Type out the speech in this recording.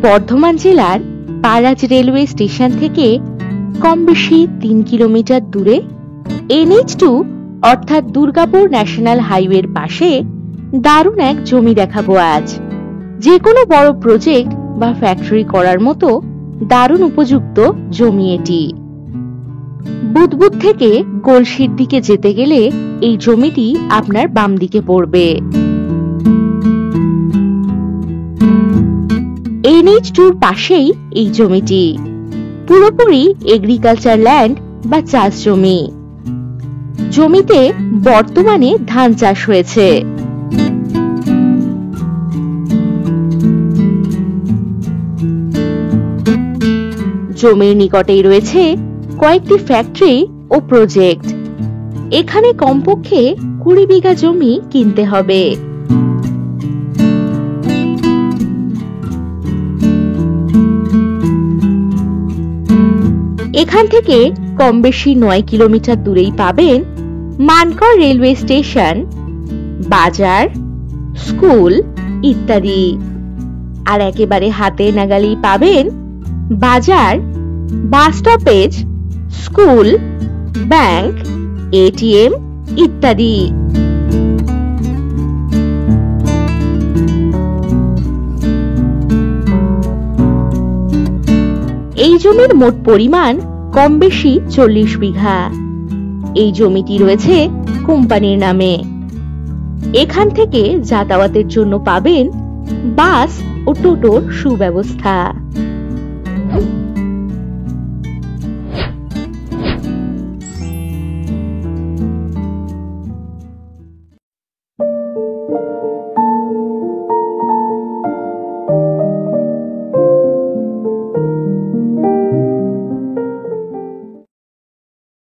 বর্ধমান জেলার পারাজ railway station থেকে কম বেশি ৩ কিলোমিটার দূরে NH2 অর্থাৎ দুর্গাপুর ন্যাশনাল হাইওয়ের পাশে দারুণ এক জমি দেখাবো আজ। যে কোনো বড় প্রজেক্ট বা ফ্যাক্টরি করার মতো দারুণ উপযুক্ত জমি এটি। বুদবুদ থেকে গলসির দিকে যেতে গেলে এই জমিটি আপনার বাম দিকে পড়বে। NH2 পাশেই এই জমিটি, পুরোপুরি এগ্রিকালচার ল্যান্ড বা চাষ জমি। জমিতে বর্তমানে ধান চাষ হয়েছে। জমির নিকটেই রয়েছে কয়েকটি ফ্যাক্টরি ও প্রজেক্ট। এখানে কমপক্ষে 20 বিঘা জমি কিনতে হবে। এখান থেকে কম বেশি 9 কিলোমিটার দূরেই পাবেন মানকড় রেলওয়ে স্টেশন, বাজার, স্কুল ইত্যাদি। আর একেবারে হাতে নাগালেই পাবেন বাজার, bus stoppage, school, bank, ATM ইত্যাদি। এই জমির মোট পরিমাণ কম বেশি 40 বিঘা। এই জমিটি রয়েছে কোম্পানির নামে। এখান থেকে যাতায়াতের জন্য পাবেন বাস ও টোটোর সুব্যবস্থা।